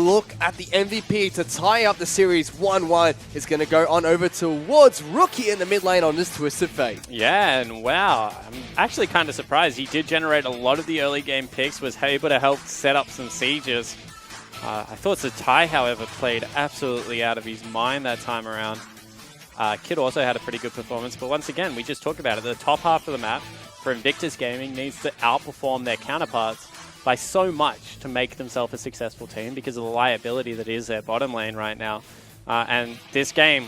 look at the MVP to tie up the series 1-1. It's going to go on over towards Rookie in the mid lane on this Twisted Fate. Yeah, and wow, I'm actually kind of surprised. He did generate a lot of the early game picks, was able to help set up some sieges. I thought Zatai, however, played absolutely out of his mind that time around. Kid also had a pretty good performance, but once again, we just talked about it. The top half of the map for Invictus Gaming needs to outperform their counterparts by so much to make themselves a successful team because of the liability that is their bottom lane right now. And this game,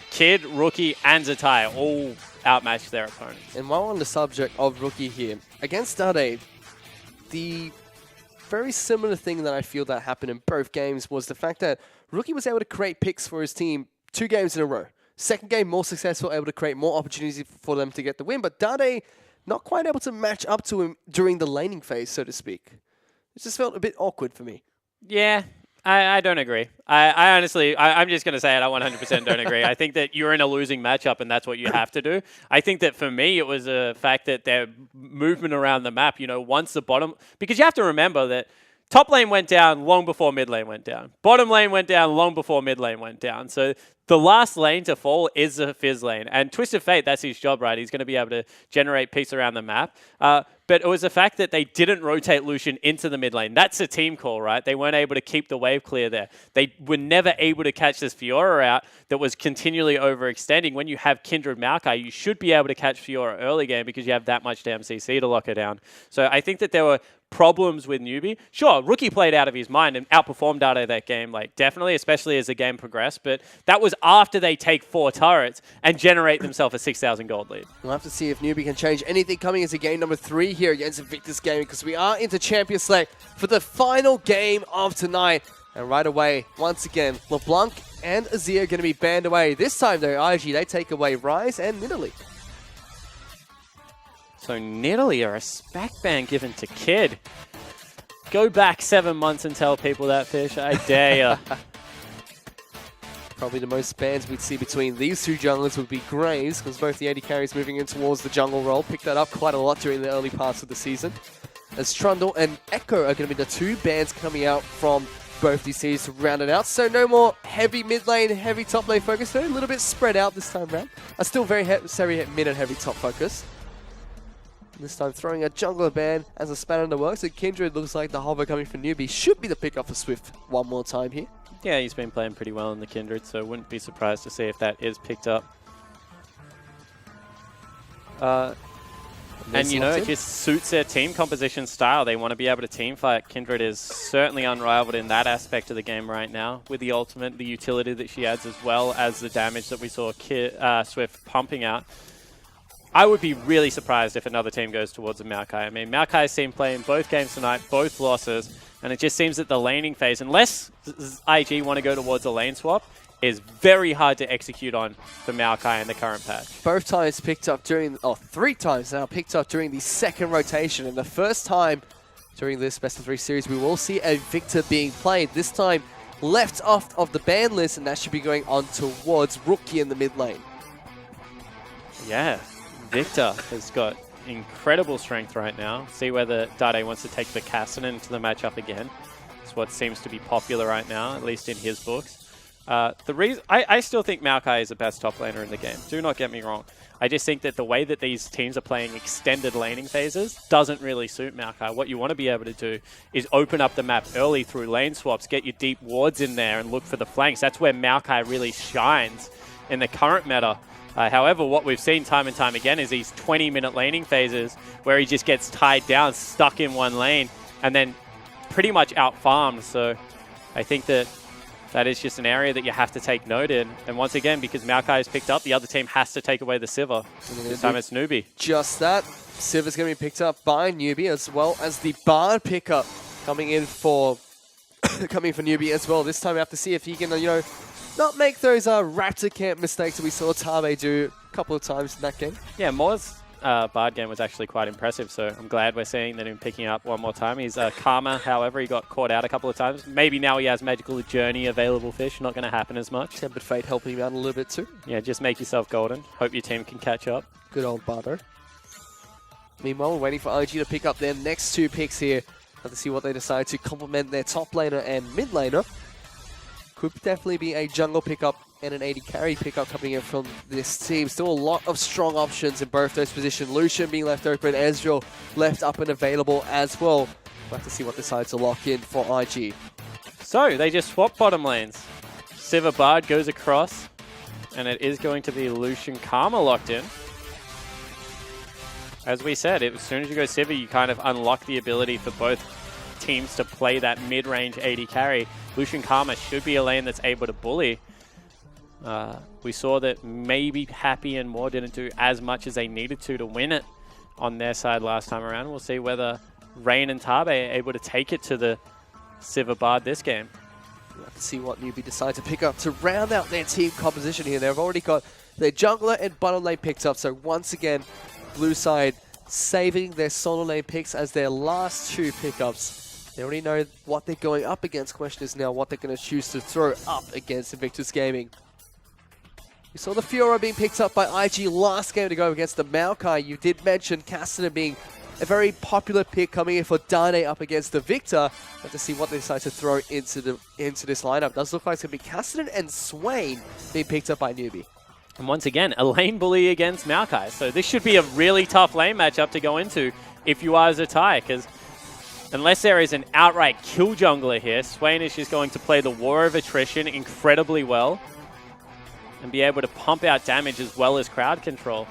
Kid, Rookie, and Zatai all outmatched their opponents. And while on the subject of Rookie here, against Dade, the very similar thing that I feel that happened in both games was the fact that Rookie was able to create picks for his team 2 games in a row. Second game, more successful, able to create more opportunities for them to get the win, but Dade not quite able to match up to him during the laning phase, so to speak. It just felt a bit awkward for me. Yeah, I don't agree. I honestly, I'm just going to say it, I 100% don't agree. I think that you're in a losing matchup and that's what you have to do. I think that for me, it was a fact that their movement around the map, you know, once the bottom... Because you have to remember that top lane went down long before mid lane went down. Bottom lane went down long before mid lane went down. So the last lane to fall is the Fizz lane. And Twisted Fate, that's his job, right? He's going to be able to generate peace around the map. But it was the fact that they didn't rotate Lucian into the mid lane. That's a team call, right? They weren't able to keep the wave clear there. They were never able to catch this Fiora out that was continually overextending. When you have Kindred Maokai, you should be able to catch Fiora early game because you have that much damn CC to lock her down. So I think that there were problems with Newbee. Sure, Rookie played out of his mind and outperformed out of that game, like definitely, especially as the game progressed, but that was after they take 4 turrets and generate themselves a 6,000 gold lead. We'll have to see if Newbee can change anything coming into game number 3 here against Invictus Gaming, because we are into Champion Select for the final game of tonight. And right away, once again, LeBlanc and Azir are going to be banned away. This time though, IG, they take away Ryze and Nidalee. So Nidalee are a spec ban given to Kid. Go back 7 months and tell people that, Fish. I dare ya. Probably the most bans we'd see between these 2 junglers would be Graves, because both the AD carries moving in towards the jungle role. Picked that up quite a lot during the early parts of the season. As Trundle and Ekko are going to be the 2 bans coming out from both these teams to round it out. So no more heavy mid lane, heavy top lane focus. They're a little bit spread out this time around. Still very mid and heavy top focus. This time throwing a jungler ban as a spanner in the works. And Kindred looks like the hover coming from Newbee should be the pickup for Swift one more time here. Yeah, he's been playing pretty well in the Kindred, so wouldn't be surprised to see if that is picked up. And you know, it just suits their team composition style. They want to be able to team fight. Kindred is certainly unrivaled in that aspect of the game right now, with the ultimate, the utility that she adds, as well as the damage that we saw Swift pumping out. I would be really surprised if another team goes towards a Maokai. I mean, Maokai's seen play in both games tonight, both losses, and it just seems that the laning phase, unless IG want to go towards a lane swap, is very hard to execute on for Maokai in the current patch. Both times picked up during, 3 times now picked up during the second rotation, and the first time during this best of 3 series, we will see a Viktor being played. This time left off of the ban list, and that should be going on towards Rookie in the mid lane. Yeah. Viktor has got incredible strength right now. See whether Dade wants to take the Kassadin into the matchup again. It's what seems to be popular right now, at least in his books. The reason I still think Maokai is the best top laner in the game. Do not get me wrong. I just think that the way that these teams are playing extended laning phases doesn't really suit Maokai. What you want to be able to do is open up the map early through lane swaps, get your deep wards in there and look for the flanks. That's where Maokai really shines in the current meta. However, what we've seen time and time again is these 20-minute laning phases where he just gets tied down, stuck in one lane, and then pretty much out-farmed. So I think that that is just an area that you have to take note in. And once again, because Maokai is picked up, the other team has to take away the Sivir. This time it's Newbee. Just that. Sivir's going to be picked up by Newbee, as well as the Bard pickup coming in for Newbee as well. This time we have to see if he can, not make those Raptor Camp mistakes that we saw Tabe do a couple of times in that game. Yeah, Moore's Bard game was actually quite impressive, so I'm glad we're seeing that him picking up one more time. He's Karma, however, he got caught out a couple of times. Maybe now he has Magical Journey available, Fish. Not going to happen as much. Tempered Fate helping him out a little bit too. Yeah, just make yourself golden. Hope your team can catch up. Good old Bardo. Meanwhile, we're waiting for IG to pick up their next 2 picks here. Let's see what they decide to complement their top laner and mid laner. Could definitely be a jungle pickup and an AD carry pickup coming in from this team. Still a lot of strong options in both those positions. Lucian being left open, Ezreal left up and available as well. We'll have to see what decides to lock in for IG. So they just swap bottom lanes. Sivir Bard goes across, and it is going to be Lucian Karma locked in. As we said, as soon as you go Sivir, you kind of unlock the ability for both teams to play that mid-range AD carry. Lucian Karma should be a lane that's able to bully. We saw that maybe Happy and More didn't do as much as they needed to win it on their side last time around. We'll see whether Rain and Tabe are able to take it to the Sivir Bard this game. We'll have to see what Newbee decide to pick up to round out their team composition here. They've already got their jungler and bottom lane picked up, so once again, blue side saving their solo lane picks as their last two pickups. They already know what they're going up against. Question is now what they're going to choose to throw up against Invictus Gaming. We saw the Fiora being picked up by IG last game to go against the Maokai. You did mention Kassadin being a very popular pick coming in for Dade up against the Viktor. Have to see what they decide to throw into this lineup. Does look like it's going to be Kassadin and Swain being picked up by Newbee. And once again, a lane bully against Maokai. So this should be a really tough lane matchup to go into if you are Zatai, because unless there is an outright kill jungler here, Swain is just going to play the War of Attrition incredibly well and be able to pump out damage as well as crowd control.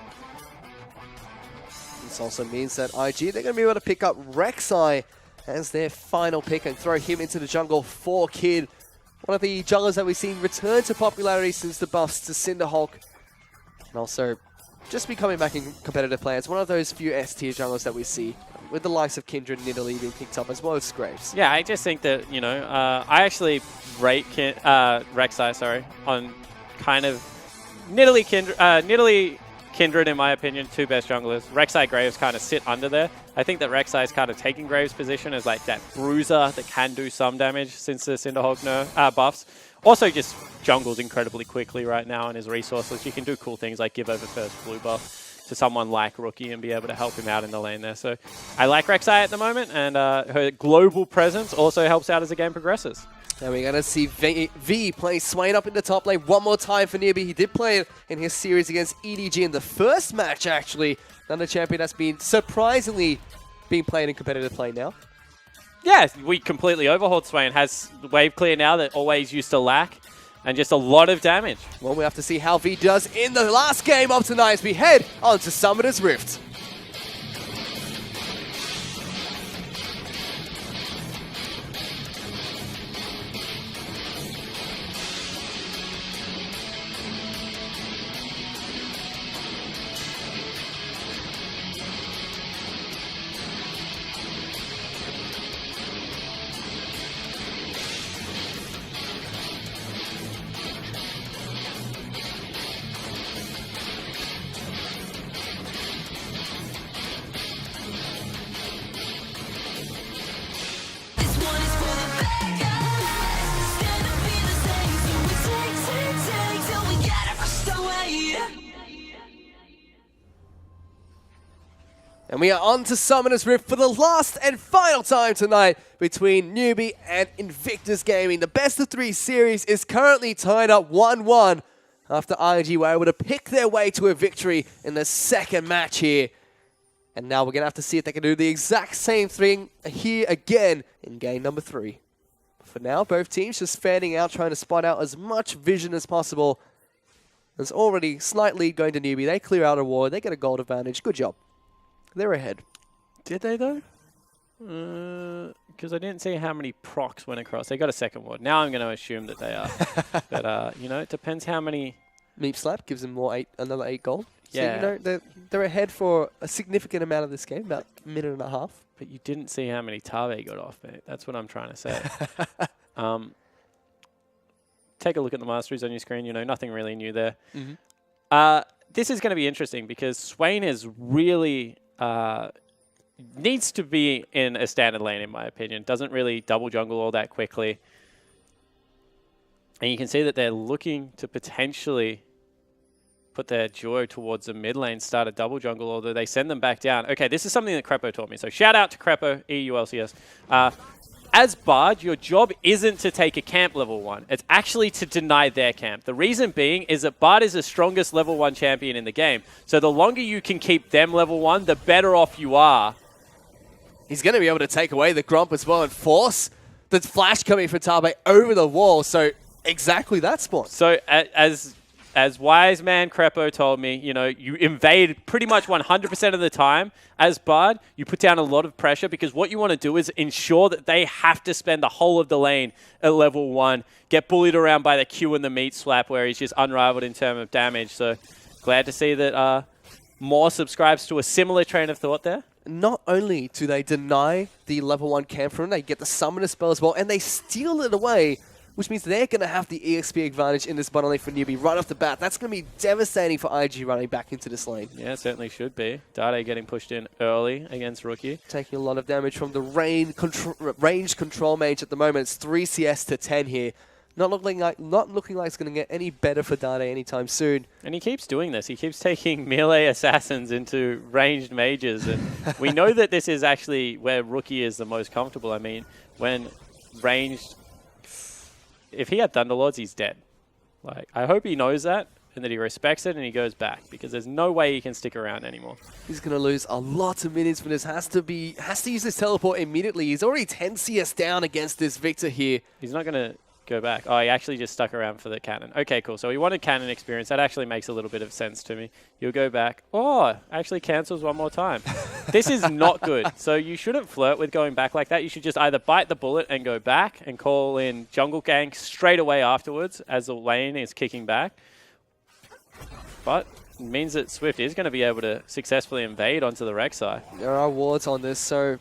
This also means that IG, they're going to be able to pick up Rek'Sai as their final pick and throw him into the jungle for Kid. One of the junglers that we've seen return to popularity since the buffs to Cinderhulk. And also just becoming back in competitive play. It's one of those few S-tier junglers that we see with the likes of Kindred and Nidalee being picked up as well as Graves. Yeah, I just think that, you know, I actually rate Rek'Sai, on kind of Nidalee, Kindred, in my opinion, two best junglers. Rek'Sai, Graves kind of sit under there. I think that Rek'Sai is kind of taking Graves' position as like that bruiser that can do some damage since the Cinderhulk buffs. Also just jungles incredibly quickly right now and his resources. You can do cool things like give over first blue buff to someone like Rookie and be able to help him out in the lane there. So I like Rek'Sai at the moment, and her global presence also helps out as the game progresses. Now we're going to see V play Swain up in the top lane one more time for Newbee. He did play it in his series against EDG in the first match, actually. Another champion that's been surprisingly being played in competitive play now. Yeah, we completely overhauled Swain. Has wave clear now that always used to lack, and just a lot of damage. Well, we have to see how V does in the last game of tonight as we head on to Summoner's Rift. And we are on to Summoner's Rift for the last and final time tonight between Newbee and Invictus Gaming. The best of three series is currently tied up 1-1 after IG were able to pick their way to a victory in the second match here. And now we're going to have to see if they can do the exact same thing here again in game number 3. For now, both teams just fanning out, trying to spot out as much vision as possible. There's already slight lead going to Newbee. They clear out a ward. They get a gold advantage. Good job. They're ahead. Did they, though? Because I didn't see how many procs went across. They got a second ward. Now I'm going to assume that they are. But, you know, it depends how many... Meep Slap gives them another 8 gold. Yeah. So, you know, they're ahead for a significant amount of this game, about a minute and a half. But you didn't see how many Tabe got off, mate. That's what I'm trying to say. Take a look at the masteries on your screen. You know, nothing really new there. Mm-hmm. This is going to be interesting because Swain is really... needs to be in a standard lane, in my opinion. Doesn't really double jungle all that quickly. And you can see that they're looking to potentially put their duo towards the mid lane, start a double jungle, although they send them back down. Okay, this is something that Krepo taught me. So shout out to Krepo, EULCS. As Bard, your job isn't to take a camp level 1. It's actually to deny their camp. The reason being is that Bard is the strongest level 1 champion in the game. So the longer you can keep them level 1, the better off you are. He's going to be able to take away the Gromp as well and force the flash coming from Tabe over the wall. So exactly that spot. So as wise man Krepo told me, you know, you invade pretty much 100% of the time. As Bard, you put down a lot of pressure because what you want to do is ensure that they have to spend the whole of the lane at level 1, get bullied around by the Q and the meat slap where he's just unrivaled in terms of damage. So glad to see that Mor subscribes to a similar train of thought there. Not only do they deny the level 1 camp from him, they get the summoner spell as well, and they steal it away, which means they're going to have the EXP advantage in this bottom lane for Newbee right off the bat. That's going to be devastating for IG running back into this lane. Yeah, it certainly should be. Dade getting pushed in early against Rookie. Taking a lot of damage from the range control mage at the moment. It's 3 CS to 10 here. Not looking like it's going to get any better for Dade anytime soon. And he keeps doing this. He keeps taking melee assassins into ranged mages. And we know that this is actually where Rookie is the most comfortable. I mean, when ranged... If he had Thunderlords, he's dead. Like, I hope he knows that and that he respects it and he goes back because there's no way he can stick around anymore. He's going to lose a lot of minutes for this. Has to use this teleport immediately. He's already 10 CS down against this Viktor here. He's not going to go back. Oh, he actually just stuck around for the cannon. Okay, cool. So he wanted cannon experience. That actually makes a little bit of sense to me. You'll go back. Oh, actually cancels one more time. This is not good. So you shouldn't flirt with going back like that. You should just either bite the bullet and go back and call in jungle gank straight away afterwards as the lane is kicking back. But it means that Swift is going to be able to successfully invade onto the Rek'Sai. There are wards on this, so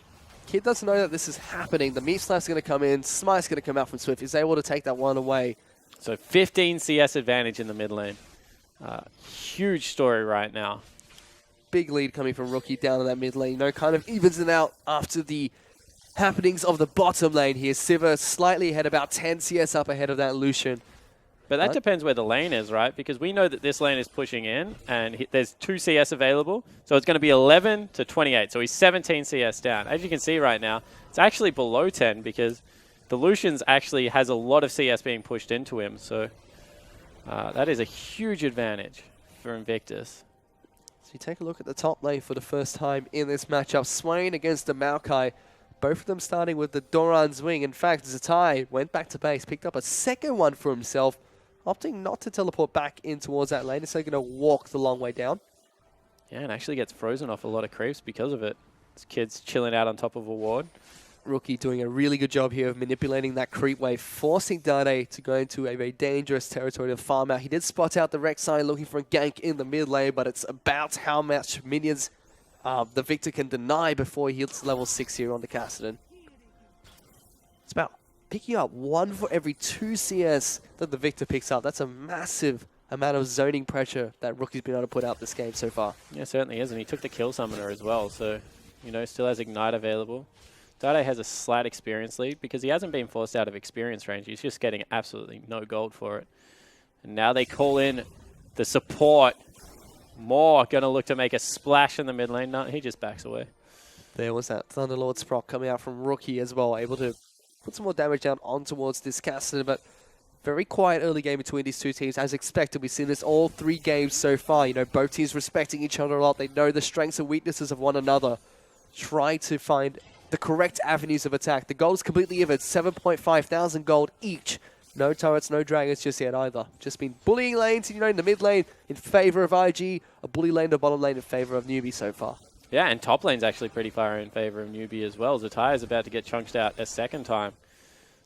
Kid doesn't know that this is happening. The meat slap's going to come in. Smite's going to come out from Swift. He's able to take that one away. So 15 CS advantage in the mid lane. Huge story right now. Big lead coming from Rookie down in that mid lane. No, kind of evens it out after the happenings of the bottom lane here. Sivir slightly ahead, about 10 CS up ahead of that Lucian. But that depends where the lane is, right? Because we know that this lane is pushing in, and there's 2 CS available. So it's going to be 11 to 28. So he's 17 CS down. As you can see right now, it's actually below 10 because the Lucian's actually has a lot of CS being pushed into him. So that is a huge advantage for Invictus. So you take a look at the top lane for the first time in this matchup. Swain against the Maokai. Both of them starting with the Doran's Wing. In fact, Zatai went back to base, picked up a second one for himself, opting not to teleport back in towards that lane. Instead, going to walk the long way down. Yeah, and actually gets frozen off a lot of creeps because of it. This kid's chilling out on top of a ward. Rookie doing a really good job here of manipulating that creep wave, forcing Dade to go into a very dangerous territory to farm out. He did spot out the Rek'Sai looking for a gank in the mid lane, but it's about how much minions the Viktor can deny before he hits level 6 here on the Kassadin. It's about picking up 1 for every 2 CS that the Viktor picks up. That's a massive amount of zoning pressure that Rookie's been able to put out this game so far. Yeah, certainly is, and he took the kill summoner as well, so, you know, still has Ignite available. Dade has a slight experience lead because he hasn't been forced out of experience range. He's just getting absolutely no gold for it. And now they call in the support. Mor going to look to make a splash in the mid lane. No, he just backs away. There was that Thunderlord's proc coming out from Rookie as well, able to put some more damage down on towards this Kassadin, but very quiet early game between these two teams. As expected, we've seen this all 3 games so far. You know, both teams respecting each other a lot. They know the strengths and weaknesses of one another. Try to find the correct avenues of attack. The gold is completely even. 7.5 thousand gold each. No turrets, no dragons just yet either. Just been bullying lanes, you know, in the mid lane in favor of IG, a bully lane to bottom lane in favor of Newbee so far. Yeah, and top lane's actually pretty far in favor of Newbee as well. Zatai is about to get chunked out a second time.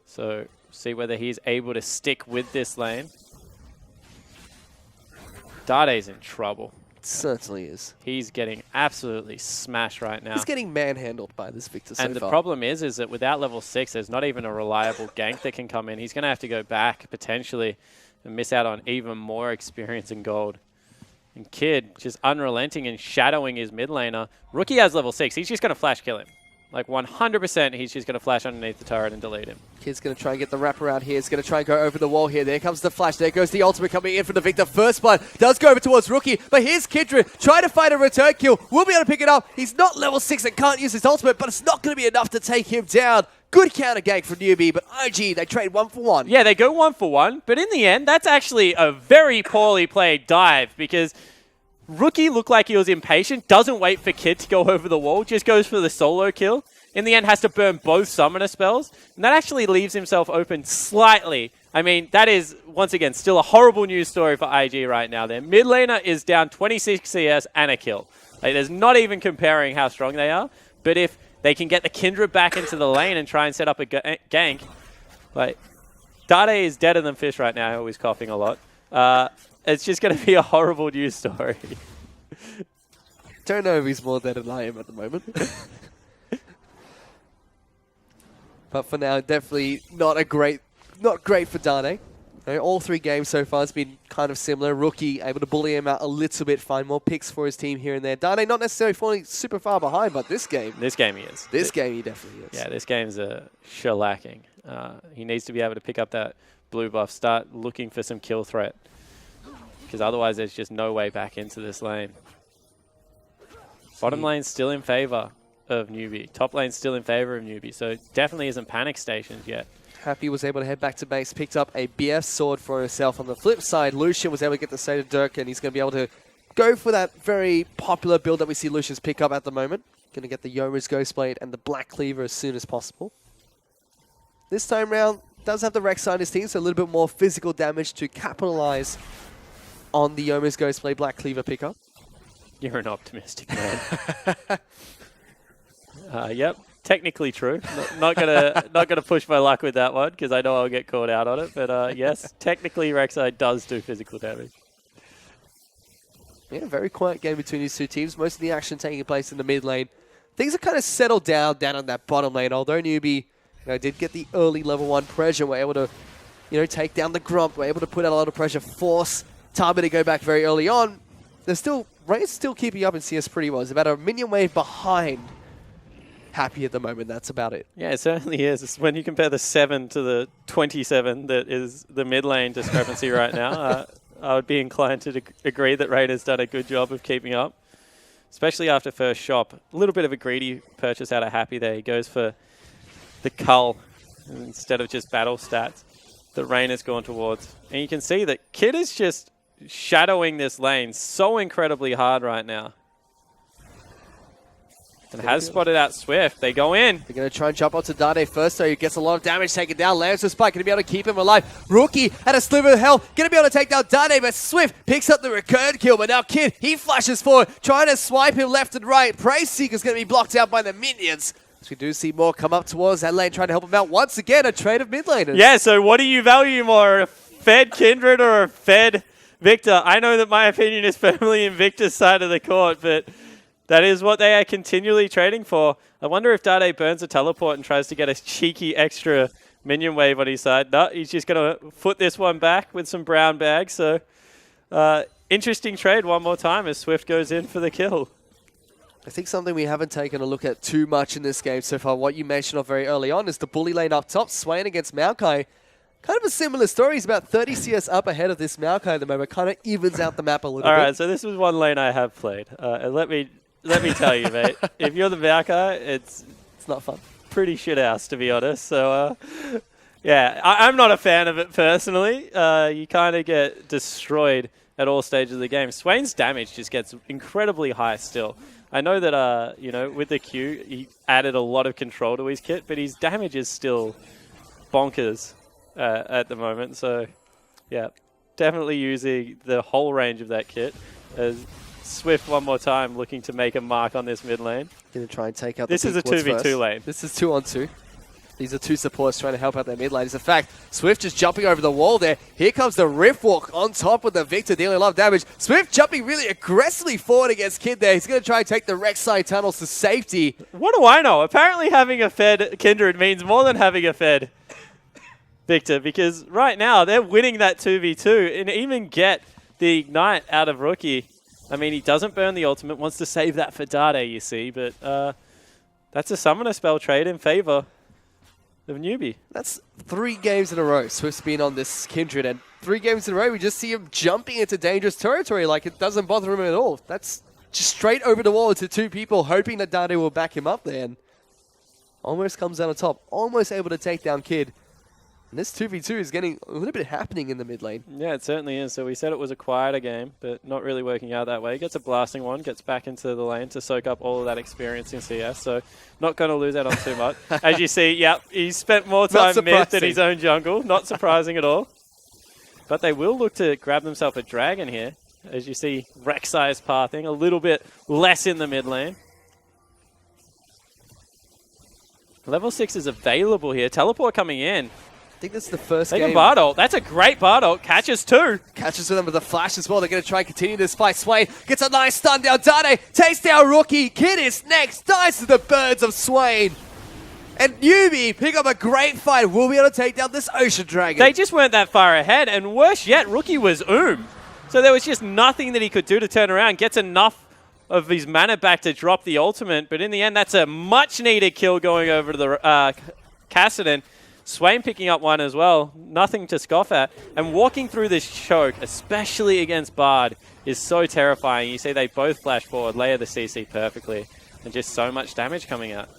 So, see whether he's able to stick with this lane. Dade's in trouble. Certainly is. He's getting absolutely smashed right now. He's getting manhandled by this Viktor so far. And the problem is that without level 6, there's not even a reliable gank that can come in. He's going to have to go back, potentially, and miss out on even more experience in gold. And Kid just unrelenting and shadowing his mid laner. Rookie has level 6. He's just going to flash kill him. Like 100% he's just going to flash underneath the turret and delete him. Kid's going to try and get the wrap around here. He's going to try and go over the wall here. There comes the flash. There goes the ultimate coming in for the Viktor. First blood does go over towards Rookie, but here's Kindred trying to find a return kill. Will be able to pick it up. He's not level 6 and can't use his ultimate, but it's not going to be enough to take him down. Good counter gank for Newbee, but IG, they trade 1 for 1. Yeah, they go 1 for 1, but in the end, that's actually a very poorly played dive because Rookie looked like he was impatient, doesn't wait for Kid to go over the wall, just goes for the solo kill. In the end, has to burn both summoner spells, and that actually leaves himself open slightly. I mean, that is, once again, still a horrible news story for IG right now. Their mid laner is down 26 CS and a kill. Like, there's not even comparing how strong they are, but if they can get the Kindred back into the lane and try and set up a gank, like, Dade is deader than fish right now, always coughing a lot. It's just going to be a horrible news story. Don't know if he's more dead than I am at the moment. But for now, definitely not great for Dade. All 3 games so far has been kind of similar. Rookie able to bully him out a little bit, find more picks for his team here and there. Dade not necessarily falling super far behind, but this game he is. This game he definitely is. Yeah, this game's a shellacking. He needs to be able to pick up that blue buff, start looking for some kill threat, because otherwise there's just no way back into this lane. Bottom lane's still in favor of Newbee. Top lane's still in favor of Newbee, so it definitely isn't panic stations yet. Happy was able to head back to base, picked up a BF sword for himself. On the flip side, Lucian was able to get the State of Dirk, and he's going to be able to go for that very popular build that we see Lucian's pick up at the moment. Going to get the Yoma's Ghostblade and the Black Cleaver as soon as possible. This time round, does have the Rek'Sai in his team, so a little bit more physical damage to capitalize on the Yoma's Ghostblade Black Cleaver pickup. You're an optimistic man. Yep, technically true. Not gonna push my luck with that one because I know I'll get caught out on it. But yes, technically Rek'Sai does do physical damage. Yeah, very quiet game between these two teams. Most of the action taking place in the mid lane. Things are kind of settled down on that bottom lane. Although Newbee, did get the early level 1 pressure, were able to, take down the Grump. Were able to put out a lot of pressure, force Tabe to go back very early on. Ryze still keeping up in CS pretty well. It's about a minion wave behind Happy at the moment. That's about it. Yeah, it certainly is. It's when you compare the 7 to the 27 that is the mid lane discrepancy right now. I would be inclined to agree that Raider's done a good job of keeping up, especially after first shop. A little bit of a greedy purchase out of Happy there. He goes for the cull instead of just battle stats that Rain has gone towards. And you can see that Kid is just shadowing this lane so incredibly hard right now. And has spotted out Swift. They go in. They're going to try and jump onto Dade first, so he gets a lot of damage taken down. Lands the spike, going to be able to keep him alive. Rookie at a sliver of health, going to be able to take down Dade, but Swift picks up the recurred kill. But now Kid, he flashes forward, trying to swipe him left and right. Praise Seeker's going to be blocked out by the minions. So we do see more come up towards that lane, trying to help him out. Once again, a trade of mid laners. Yeah, so what do you value more, a fed Kindred or a fed Viktor? I know that my opinion is firmly in Viktor's side of the court, but that is what they are continually trading for. I wonder if Dade burns a teleport and tries to get a cheeky extra minion wave on his side. No, he's just going to foot this one back with some brown bags. So, interesting trade one more time as Swift goes in for the kill. I think something we haven't taken a look at too much in this game so far, what you mentioned off very early on, is the bully lane up top. Swain against Maokai. Kind of a similar story. He's about 30 CS up ahead of this Maokai at the moment. Kind of evens out the map a little bit. All right, so this was one lane I have played. And let me tell you, mate, if you're the Maokai, it's not fun. Pretty shit house, to be honest. So, yeah, I'm not a fan of it personally. You kind of get destroyed at all stages of the game. Swain's damage just gets incredibly high still. I know that, with the Q, he added a lot of control to his kit, but his damage is still bonkers at the moment. So, yeah, definitely using the whole range of that kit as Swift one more time looking to make a mark on this mid lane. Going to try and take out this is a 2v2 lane. This is 2-on-2. These are two supports trying to help out their mid lane. It's a fact. Swift just jumping over the wall there. Here comes the Rift Walk on top with the Viktor dealing a lot of damage. Swift jumping really aggressively forward against Kid there. He's going to try and take the Rek'Sai tunnels to safety. What do I know? Apparently having a fed Kindred means more than having a fed Viktor, because right now they're winning that 2v2 and even get the Ignite out of Rookie. I mean, he doesn't burn the ultimate, wants to save that for Dade, you see, but That's a summoner spell trade in favor of Newbee. That's 3 games in a row Swift's been on this Kindred, and 3 games in a row we just see him jumping into dangerous territory like it doesn't bother him at all. That's just straight over the wall to 2 people, hoping that Dade will back him up there, and almost comes down on top, almost able to take down Kid. And this 2v2 is getting a little bit happening in the mid lane. Yeah, it certainly is. So we said it was a quieter game, but not really working out that way. Gets a blasting one, gets back into the lane to soak up all of that experience in CS. So not going to lose out on too much. As you see, yep, he spent more time mid than his own jungle. Not surprising at all. But they will look to grab themselves a dragon here. As you see, Rek'Sai is pathing a little bit less in the mid lane. Level 6 is available here. Teleport coming in. I think that's the first Take game. a Bard ult. That's a great Bard ult. Catches 2. Catches them with a flash as well. They're going to try and continue this fight. Swain gets a nice stun down. Dade takes down Rookie. Kid is next. Dies to the birds of Swain. And Newbee pick up a great fight. Will be able to take down this Ocean Dragon. They just weren't that far ahead. And worse yet, Rookie was So there was just nothing that he could do to turn around. Gets enough of his mana back to drop the ultimate. But in the end, that's a much-needed kill going over to the Kassadin. Swain picking up one as well. Nothing to scoff at. And walking through this choke, especially against Bard, is so terrifying. You see they both flash forward, layer the CC perfectly, and just so much damage coming out.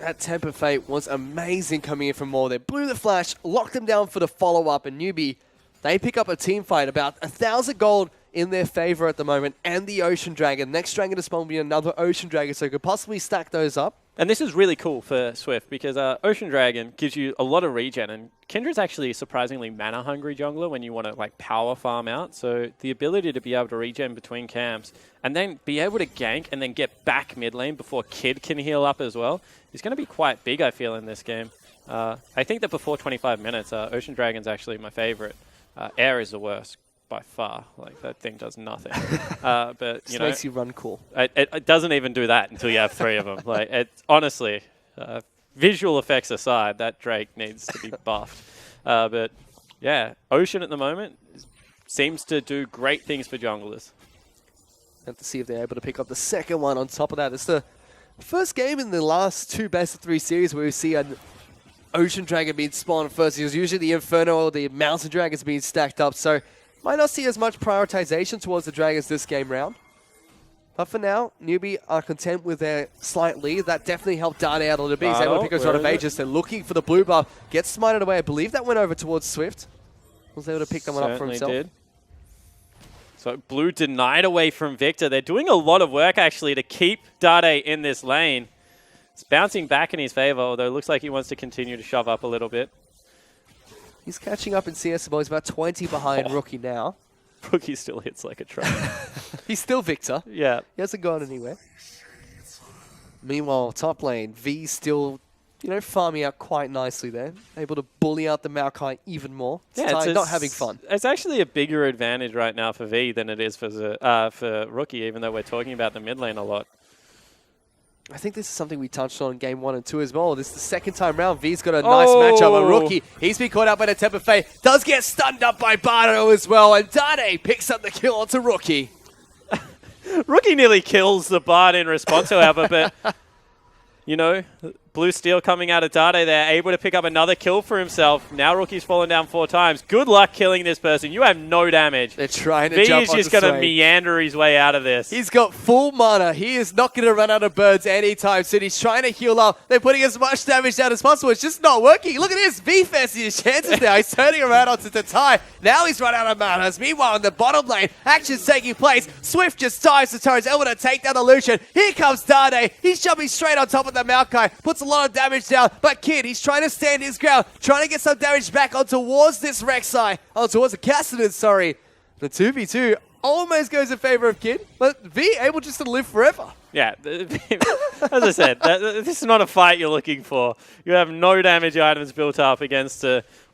That Temper Fate was amazing coming in from Maul. They blew the flash, locked them down for the follow-up, and Newbee, they pick up a team fight. About 1,000 gold in their favor at the moment, and the Ocean Dragon. Next dragon to spawn will be another Ocean Dragon, so you could possibly stack those up. And this is really cool for Swift because Ocean Dragon gives you a lot of regen, and Kindred's actually a surprisingly mana-hungry jungler when you want to like power farm out. So the ability to be able to regen between camps and then be able to gank and then get back mid lane before Kid can heal up as well is going to be quite big, I feel, in this game. I think that before 25 minutes, Ocean Dragon's actually my favorite. Air is the worst. By far, like that thing does nothing. But you know, makes you run cool. It doesn't even do that until you have 3 of them. Like it, honestly, visual effects aside, that Drake needs to be buffed. But yeah, Ocean at the moment seems to do great things for junglers. Have to see if they're able to pick up the second one on top of that. It's the first game in the last 2 best-of-3 series where we see an Ocean Dragon being spawned first. It was usually the Inferno or the Mountain Dragons being stacked up, so might not see as much prioritization towards the Dragons this game round. But for now, Newbee are content with their slight lead. That definitely helped Dade out a little bit. He's able to pick us out of Aegis. They're looking for the blue buff. Gets smited away. I believe that went over towards Swift. Was able to pick that one up for himself. Did. So blue denied away from Viktor. They're doing a lot of work, actually, to keep Dade in this lane. It's bouncing back in his favor, although it looks like he wants to continue to shove up a little bit. He's catching up in CS. He's about 20 behind Rookie now. Rookie still hits like a truck. He's still Viktor. Yeah. He hasn't gone anywhere. Meanwhile, top lane, V still, you know, farming out quite nicely there. Able to bully out the Maokai even more. It's not having fun. It's actually a bigger advantage right now for V than it is for Rookie, even though we're talking about the mid lane a lot. I think this is something we touched on in game 1 and 2 as well. This is the second time round. V's got a nice matchup on Rookie. He's been caught out by the Temper Fate. Does get stunned up by Bardo as well. And Dade picks up the kill onto Rookie. Rookie nearly kills the Bard in response, however, but, you know, blue steel coming out of Dade there, able to pick up another kill for himself. Now Rookie's fallen down 4 times. Good luck killing this person. You have no damage. They're trying to V jump is just going to meander his way out of this. He's got full mana. He is not going to run out of birds anytime soon. He's trying to heal up. They're putting as much damage down as possible. It's just not working. Look at this. V fancy his chances now. He's turning around onto Tatai. Now he's run out of manas. Meanwhile, in the bottom lane, action's taking place. Swift just dives the turrets, able to take down the Lucian. Here comes Dade. He's jumping straight on top of the Maokai. Puts a lot of damage down. But Kid, he's trying to stand his ground, trying to get some damage back on towards this Rek'Sai. Oh, towards the Kassadin, sorry. The 2v2 almost goes in favor of Kid, but V able just to live forever. Yeah, as I said, this is not a fight you're looking for. You have no damage items built up against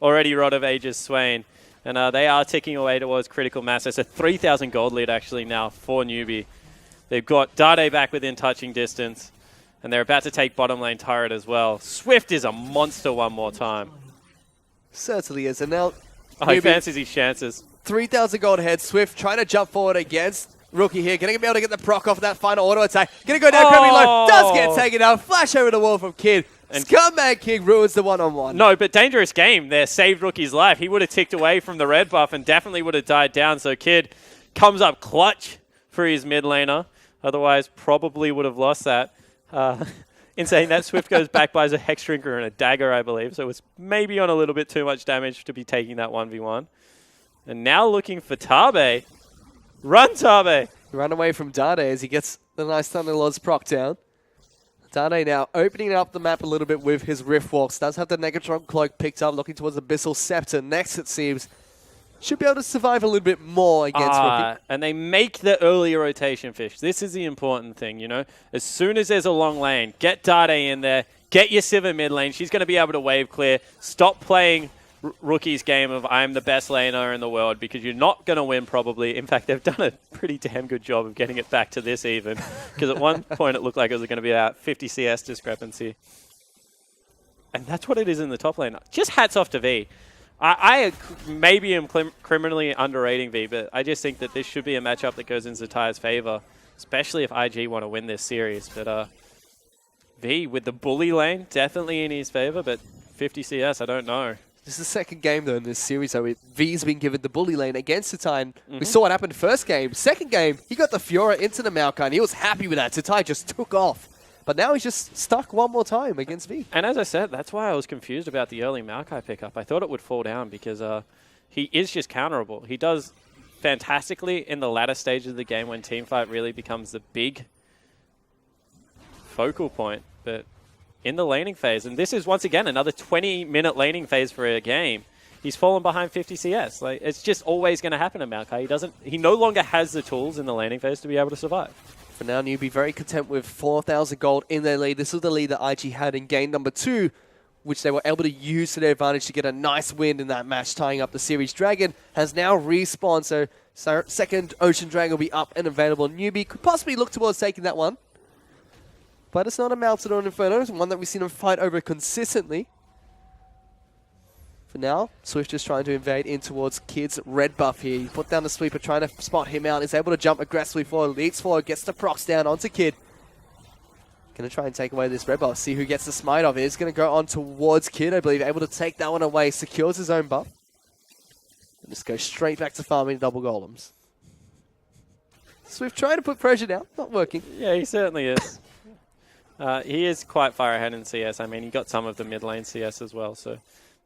already Rod of Ages Swain. And they are ticking away towards critical mass. It's a 3,000 gold lead actually now for Newbee. They've got Dade back within touching distance. And they're about to take bottom lane turret as well. Swift is a monster one more time. Certainly is. And now he fancies his chances. 3,000 gold ahead. Swift trying to jump forward against Rookie here, gonna be able to get the proc off of that final auto attack. Gonna go down incredibly low, does get taken out. Flash over the wall from Kid. And Scumbag King ruins the one-on-one. No, but dangerous game there. Saved Rookie's life. He would have ticked away from the red buff and definitely would have died down. So Kid comes up clutch for his mid laner. Otherwise, probably would have lost that. In saying that, Swift goes back, buys a Hex Drinker and a dagger, I believe. So it's maybe on a little bit too much damage to be taking that 1v1. And now looking for Tabe. Run, Tabe! Run away from Dade as he gets the nice Thunderlord's proc down. Dade now opening up the map a little bit with his Rift Walks. Does have the Negatron Cloak picked up, looking towards Abyssal Scepter. Next, it seems, should be able to survive a little bit more against Rookie. And they make the early rotation fish. This is the important thing, you know. As soon as there's a long lane, get Dade in there, get your Sivir mid lane. She's going to be able to wave clear. Stop playing Rookie's game of I'm the best laner in the world, because you're not going to win probably. In fact, they've done a pretty damn good job of getting it back to this even, because at one point it looked like it was going to be a 50 CS discrepancy. And that's what it is in the top lane. Just hats off to V. I maybe am criminally underrating V, but I just think that this should be a matchup that goes in Zetaya's favor, especially if IG want to win this series. But V with the bully lane, definitely in his favor, but 50 CS, I don't know. This is the second game, though, in this series. So V's been given the bully lane against Zetaia. We saw what happened first game. Second game, he got the Fiora into the Maokai, and he was happy with that. Zetaia just took off. But now he's just stuck one more time against V. And as I said, that's why I was confused about the early Maokai pickup. I thought it would fall down because he is just counterable. He does fantastically in the latter stages of the game when teamfight really becomes the big focal point. But in the laning phase, and this is once again another 20-minute laning phase for a game, he's fallen behind 50 CS. Like, it's just always going to happen to Maokai. He no longer has the tools in the laning phase to be able to survive. For now, Newbee very content with 4,000 gold in their lead. This was the lead that IG had in game number 2, which they were able to use to their advantage to get a nice win in that match, tying up the series. Dragon has now respawned, so second Ocean Dragon will be up and available. Newbee could possibly look towards taking that one. But it's not a Mountain or an Inferno. It's one that we've seen him fight over consistently. For now, Swift just trying to invade in towards Kid's red buff here. He put down the sweeper, trying to spot him out. He's able to jump aggressively forward, leads forward, gets the procs down onto Kid. Going to try and take away this red buff. See who gets the smite of it. He's going to go on towards Kid, I believe. Able to take that one away. Secures his own buff. And just go straight back to farming double golems. Swift trying to put pressure down. Not working. Yeah, he certainly is. He is quite far ahead in CS. I mean, he got some of the mid lane CS as well, so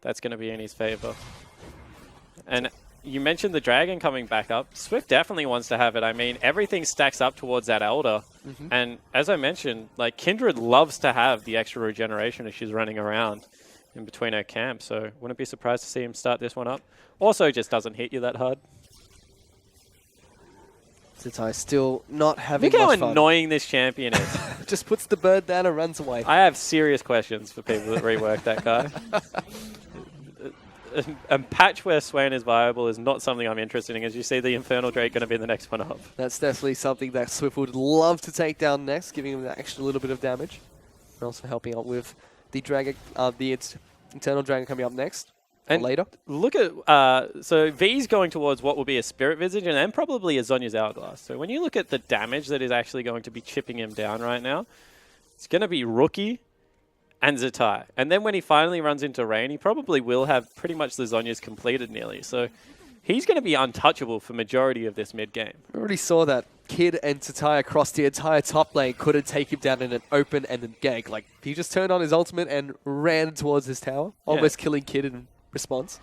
that's going to be in his favor. And you mentioned the Dragon coming back up. Swift definitely wants to have it. I mean, everything stacks up towards that Elder. And as I mentioned, like, Kindred loves to have the extra regeneration as she's running around in between her camp, so wouldn't be surprised to see him start this one up. Also, just doesn't hit you that hard. Zetaia still not having Look how much fun. annoying this champion is. Just puts the bird down and runs away. I have serious questions for people that rework that guy. A patch where Swain is viable is not something I'm interested in. As you see, the Infernal Drake going to be the next one up. That's definitely something that Swift would love to take down next, giving him that extra little bit of damage. And also helping out with the Dragon, the Eternal Dragon coming up next. And later. Look at, so V's going towards what will be a Spirit Visage and then probably a Zhonya's Hourglass. So when you look at the damage that is actually going to be chipping him down right now, it's going to be Rookie and Zetaia. And then when he finally runs into Rain, he probably will have pretty much the Zhonya's completed nearly. So he's going to be untouchable for majority of this mid game. We already saw that Kid and Zetaia across the entire top lane couldn't take him down in an open-ended gank. Like, he just turned on his ultimate and ran towards his tower, almost killing Kid in response.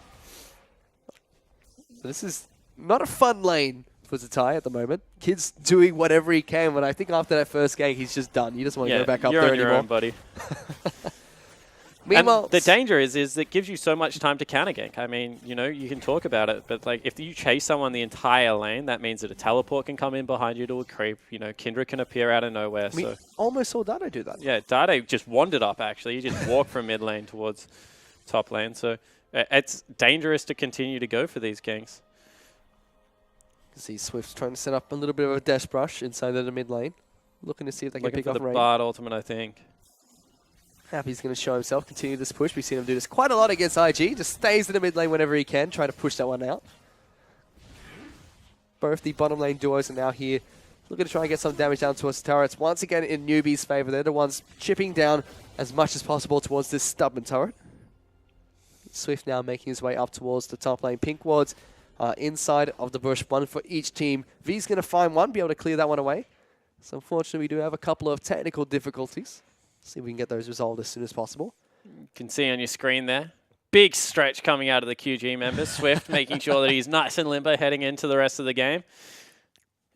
This is not a fun lane for Zetaia at the moment. Kid's doing whatever he can, but I think after that first game, he's just done. He doesn't want to go back up there anymore. You're on your own, buddy. Meanwhile, and the danger is it gives you so much time to counter gank. I mean, you know, you can talk about it, but like if you chase someone the entire lane, that means that a teleport can come in behind you to a creep. You know, Kindred can appear out of nowhere. We almost saw Dade do that. Yeah, Dade just wandered up, actually. He just walked from mid lane towards top lane. So it's dangerous to continue to go for these ganks. See Swift trying to set up a little bit of a dash brush inside of the mid lane. Looking to see if they can pick up the Rain. Bard ultimate, I think. Happy's going to show himself, continue this push. We've seen him do this quite a lot against IG. Just stays in the mid lane whenever he can, try to push that one out. Both the bottom lane duos are now here, looking to try and get some damage down towards the turrets. Once again, in Newbee's favor, they're the ones chipping down as much as possible towards this stubborn turret. Swift now making his way up towards the top lane. Pink wards inside of the bush, one for each team. V's going to find one, be able to clear that one away. So unfortunately, we do have a couple of technical difficulties. See if we can get those resolved as soon as possible. You can see on your screen there, big stretch coming out of the QG members. Swift making sure that he's nice and limber heading into the rest of the game.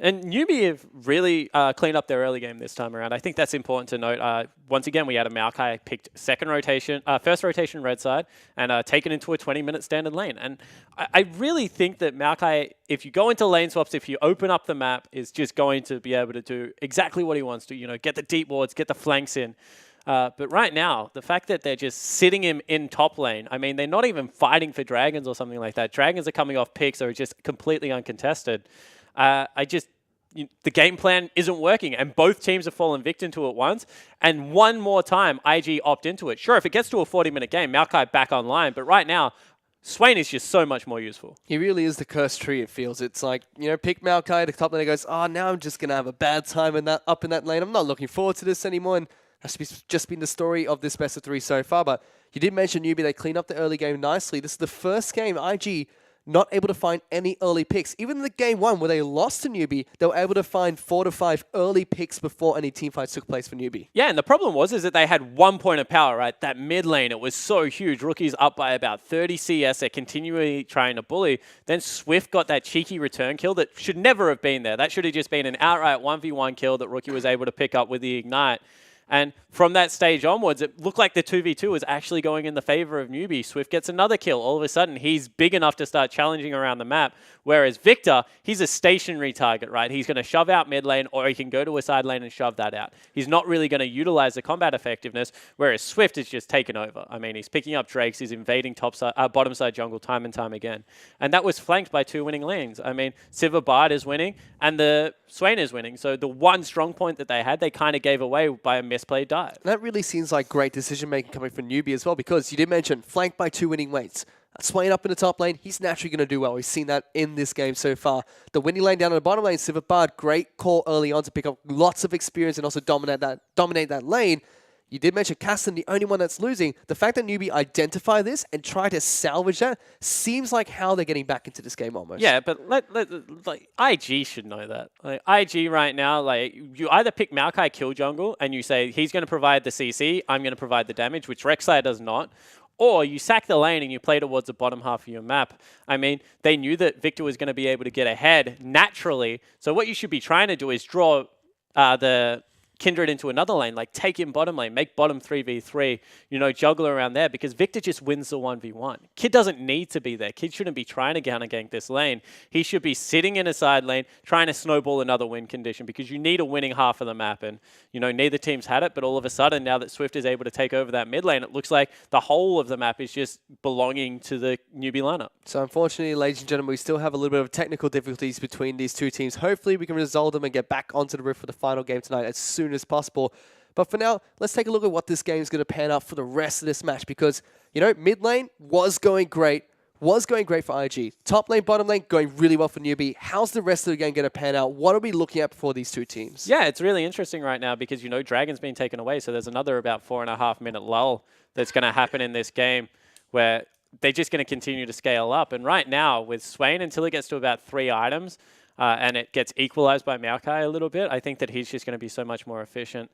And Newbee have really cleaned up their early game this time around. I think that's important to note. Once again, we had a Maokai picked first rotation red side and taken into a 20-minute standard lane. And I really think that Maokai, if you go into lane swaps, if you open up the map, is just going to be able to do exactly what he wants to. You know, get the deep wards, get the flanks in. But right now, the fact that they're just sitting him in top lane, I mean, they're not even fighting for dragons or something like that. Dragons are coming off picks or are just completely uncontested. The game plan isn't working, and both teams have fallen victim to it once. And one more time, IG opt into it. Sure, if it gets to a 40-minute game, Maokai back online. But right now, Swain is just so much more useful. He really is the cursed tree, it feels. It's like, you know, pick Maokai, the top lane goes, oh, now I'm just going to have a bad time up in that lane. I'm not looking forward to this anymore. And that's just been the story of this best of 3 so far. But you did mention Newbee, they cleaned up the early game nicely. This is the first game IG not able to find any early picks. Even in the game 1 where they lost to Newbee, they were able to find 4 to 5 early picks before any teamfights took place for Newbee. Yeah, and the problem was that they had 1 point of power, right? That mid lane, it was so huge. Rookie's up by about 30 CS. They're continually trying to bully. Then Swift got that cheeky return kill that should never have been there. That should have just been an outright 1v1 kill that Rookie was able to pick up with the Ignite. And from that stage onwards, it looked like the 2v2 was actually going in the favor of Newbee. Swift gets another kill. All of a sudden, he's big enough to start challenging around the map. Whereas Viktor, he's a stationary target, right? He's going to shove out mid lane, or he can go to a side lane and shove that out. He's not really going to utilize the combat effectiveness, whereas Swift is just taken over. I mean, he's picking up Drakes, he's invading bottom side jungle time and time again. And that was flanked by 2 winning lanes. I mean, Sivir Bard is winning, and the Swain is winning. So the one strong point that they had, they kind of gave away by a misplayed dive. That really seems like great decision-making coming from Newbee as well, because you did mention flanked by 2 winning lanes. Swain up in the top lane, he's naturally going to do well. We've seen that in this game so far. The winning lane down in the bottom lane, Sivir Bard, great call early on to pick up lots of experience and also dominate that lane. You did mention Kassadin, the only one that's losing. The fact that Newbee identify this and try to salvage that seems like how they're getting back into this game almost. Yeah, but like IG should know that. Like IG right now, like you either pick Maokai kill jungle and you say he's going to provide the CC, I'm going to provide the damage, which Rek'Sai does not. Or you sack the lane and you play towards the bottom half of your map. I mean, they knew that Viktor was going to be able to get ahead naturally. So what you should be trying to do is draw the Kindred into another lane, like take him bottom lane, make bottom 3v3, you know, juggle around there, because Viktor just wins the 1v1. Kid doesn't need to be there. Kid shouldn't be trying to counter gank this lane. He should be sitting in a side lane, trying to snowball another win condition, because you need a winning half of the map. And, you know, neither team's had it, but all of a sudden, now that Swift is able to take over that mid lane, it looks like the whole of the map is just belonging to the Newbee lineup. So unfortunately, ladies and gentlemen, we still have a little bit of technical difficulties between these two teams. Hopefully we can resolve them and get back onto the roof for the final game tonight as soon as possible. But for now, let's take a look at what this game is going to pan out for the rest of this match, because, you know, mid lane was going great for IG. Top lane, bottom lane, going really well for Newbee. How's the rest of the game going to pan out? What are we looking at for these two teams? Yeah, it's really interesting right now because, you know, Dragon's been taken away, so there's another about 4.5 minute lull that's going to happen in this game where they're just going to continue to scale up. And right now, with Swain, until it gets to about 3 items, and it gets equalized by Maokai a little bit, I think that he's just going to be so much more efficient.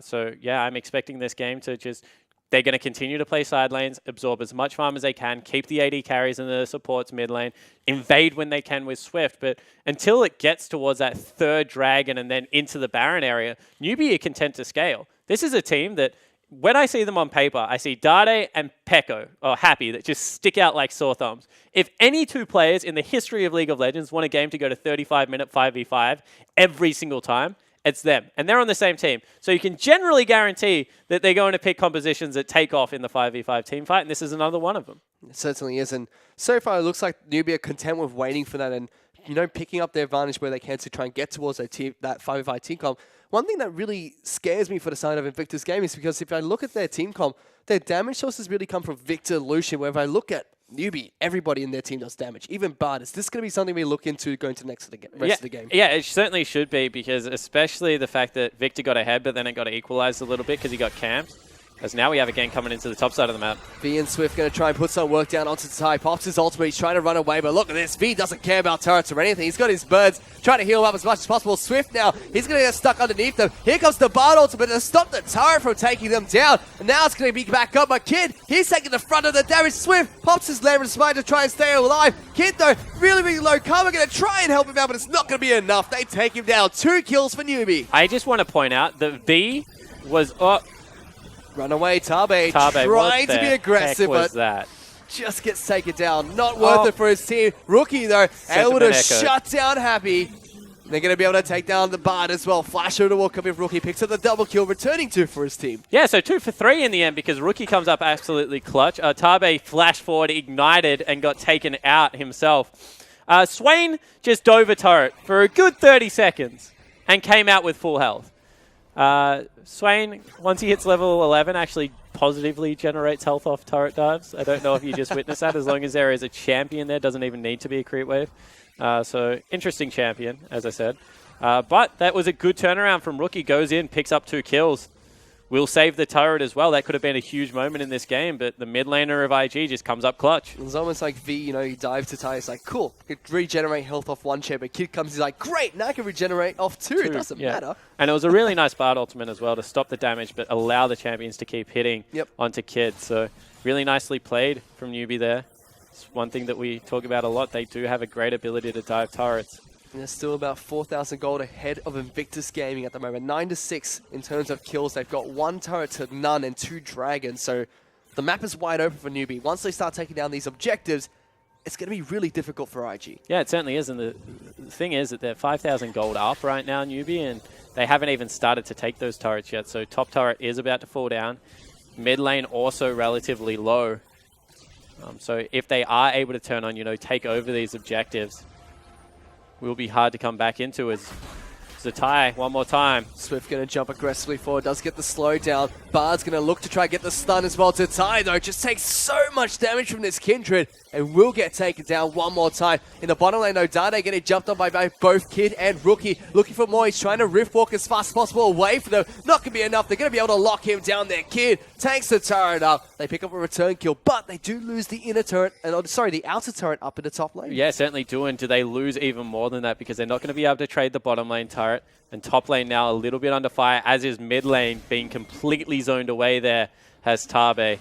So, yeah, I'm expecting this game to just... They're going to continue to play side lanes, absorb as much farm as they can, keep the AD carries and the supports mid lane, invade when they can with Swift. But until it gets towards that 3rd dragon and then into the Baron area, Newbee are content to scale. This is a team that, when I see them on paper, I see Dade and Pekko, or Happy, that just stick out like sore thumbs. If any 2 players in the history of League of Legends want a game to go to 35-minute 5v5 every single time, it's them. And they're on the same team. So you can generally guarantee that they're going to pick compositions that take off in the 5v5 team fight, and this is another one of them. It certainly is. And so far, it looks like Newbee are content with waiting for that and, you know, picking up their advantage where they can to try and get towards that 5v5 team comp. One thing that really scares me for the side of Invictus Gaming is because if I look at their team comp, their damage sources really come from Viktor, Lucian, where if I look at Newbee, everybody in their team does damage. Even Bard. Is this going to be something we look into going to the rest of the game? Yeah, it certainly should be, because especially the fact that Viktor got ahead, but then it got equalized a little bit because he got camped. As now we have a gang coming into the top side of the map. V and Swift going to try and put some work down onto Tabe. Pops his ultimate. He's trying to run away, but look at this. V doesn't care about turrets or anything. He's got his birds trying to heal him up as much as possible. Swift now, he's going to get stuck underneath them. Here comes the Bard ultimate to stop the turret from taking them down. And now it's going to be back up. But Kid, he's taking the front of the damage. Swift pops his Lamb and Smite to try and stay alive. Kid, though, really, really low cover. Going to try and help him out, but it's not going to be enough. They take him down. 2 kills for Newbee. I just want to point out that V was up. Run away, Tabe trying to be aggressive, but that? Just gets taken down. Not worth it for his team. Rookie, though, able to shut down Happy. They're going to be able to take down the Bard as well. Flash over to walk up if Rookie picks up the double kill, returning 2 for his team. Yeah, so 2 for 3 in the end, because Rookie comes up absolutely clutch. Tabe flashed forward, ignited, and got taken out himself. Swain just dove a turret for a good 30 seconds and came out with full health. Swain, once he hits level 11, actually positively generates health off turret dives. I don't know if you just witnessed that. As long as there is a champion there, doesn't even need to be a creep wave. So interesting champion, as I said. But that was a good turnaround from Rookie. Goes in, picks up 2 kills. Will save the turret as well. That could have been a huge moment in this game, but the mid laner of IG just comes up clutch. It's almost like V, he dives to Tabe. It's like, cool, I could regenerate health off 1 champ. But Kid comes, he's like, great, now I can regenerate off 2. It doesn't matter. And it was a really nice Bard ultimate as well to stop the damage, but allow the champions to keep hitting onto Kid. So really nicely played from Newbee there. It's one thing that we talk about a lot. They do have a great ability to dive turrets. And they're still about 4,000 gold ahead of Invictus Gaming at the moment. 9-6 in terms of kills. They've got 1 turret to none and 2 dragons. So the map is wide open for Newbee. Once they start taking down these objectives, it's going to be really difficult for IG. Yeah, it certainly is. And the thing is that they're 5,000 gold up right now, Newbee, and they haven't even started to take those turrets yet. So top turret is about to fall down. Mid lane also relatively low. So if they are able to turn on, take over these objectives, will be hard to come back into as Zatai one more time. Swift going to jump aggressively forward, does get the slow down. Bard's going to look to try and get the stun as well. Zatai, though, just takes so much damage from this Kindred and will get taken down one more time. In the bottom lane, though, Dade getting jumped on by both Kid and Rookie. Looking for more. He's trying to rift walk as fast as possible away from them. Not going to be enough. They're going to be able to lock him down there. Kid tanks the turret up. They pick up a return kill, but they do lose the inner turret, the outer turret up in the top lane. Yeah, certainly do. And do they lose even more than that? Because they're not going to be able to trade the bottom lane turret. And top lane now a little bit under fire, as is mid lane being completely zoned away there has Tabe.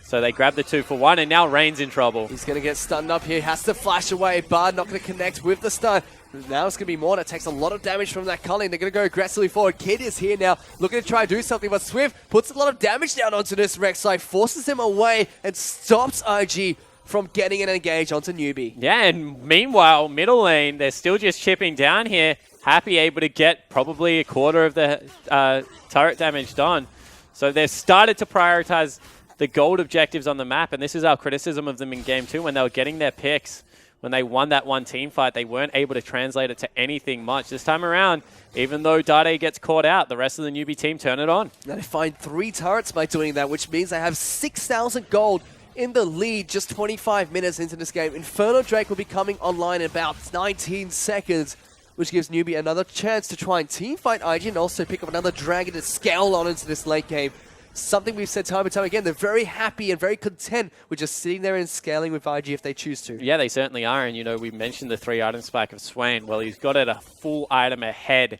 So they grab the 2 for 1, and now Rain's in trouble. He's going to get stunned up here, has to flash away. Bard not going to connect with the stun. Now it's going to be more. That takes a lot of damage from that culling. They're going to go aggressively forward. Kid is here now, looking to try and do something, but Swift puts a lot of damage down onto this Rek'Sai, forces him away, and stops IG from getting an engage onto Newbee. Yeah, and meanwhile, middle lane, they're still just chipping down here. Happy able to get probably a quarter of the turret damage done. So they've started to prioritize the gold objectives on the map, and this is our criticism of them in Game 2 when they were getting their picks. When they won that one team fight, they weren't able to translate it to anything much. This time around, even though Dade gets caught out, the rest of the Newbee team turn it on. Now they find 3 turrets by doing that, which means they have 6,000 gold in the lead just 25 minutes into this game. Inferno Drake will be coming online in about 19 seconds, which gives Newbee another chance to try and teamfight IG and also pick up another dragon to scale on into this late game. Something we've said time and time again, they're very happy and very content with just sitting there and scaling with IG if they choose to. Yeah, they certainly are. And, we mentioned the 3-item spike of Swain. Well, he's got it a full item ahead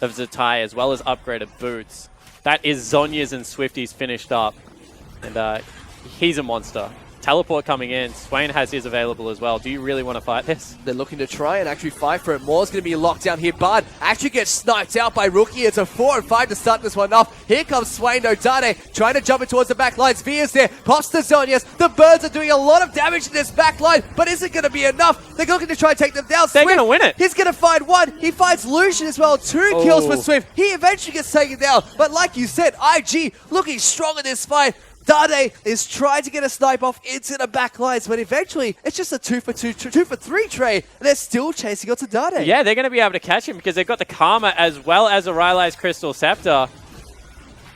of Zatai, as well as upgraded boots. That is Zhonya's and Swifty's finished up. And he's a monster. Teleport coming in. Swain has his available as well. Do you really want to fight this? They're looking to try and actually fight for it. Moore's going to be locked down here. Bard actually gets sniped out by Rookie. It's a 4 and 5 to start this one off. Here comes Swain, no Dade, trying to jump in towards the back line. Sivir there, pops the Zhonya's. The birds are doing a lot of damage in this back line, but is it going to be enough? They're looking to try and take them down. They're going to win it. He's going to find 1. He finds Lucian as well. 2 kills for Swift. He eventually gets taken down. But like you said, IG looking strong in this fight. Dade is trying to get a snipe off into the back lines, but eventually it's just a 2 for 3 trade, and they're still chasing on to Dade. Yeah, they're going to be able to catch him because they've got the Karma as well as a Rylai's Crystal Scepter.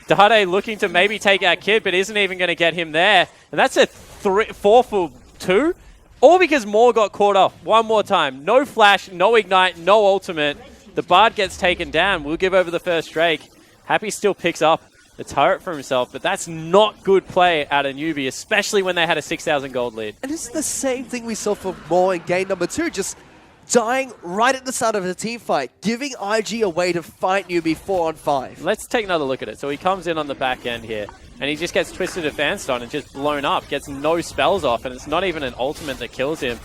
Dade looking to maybe take out Kid, but isn't even going to get him there. And that's a 4 for 2, all because Maw got caught off one more time. No flash, no ignite, no ultimate. The Bard gets taken down. We'll give over the first Drake. Happy still picks up the turret for himself, but that's not good play out of Newbee, especially when they had a 6,000 gold lead. And it's the same thing we saw for Maw in game number 2, just dying right at the start of a team fight, giving IG a way to fight Newbee 4-on-5. Let's take another look at it. So he comes in on the back end here, and he just gets twisted advanced on and just blown up, gets no spells off, and it's not even an ultimate that kills him.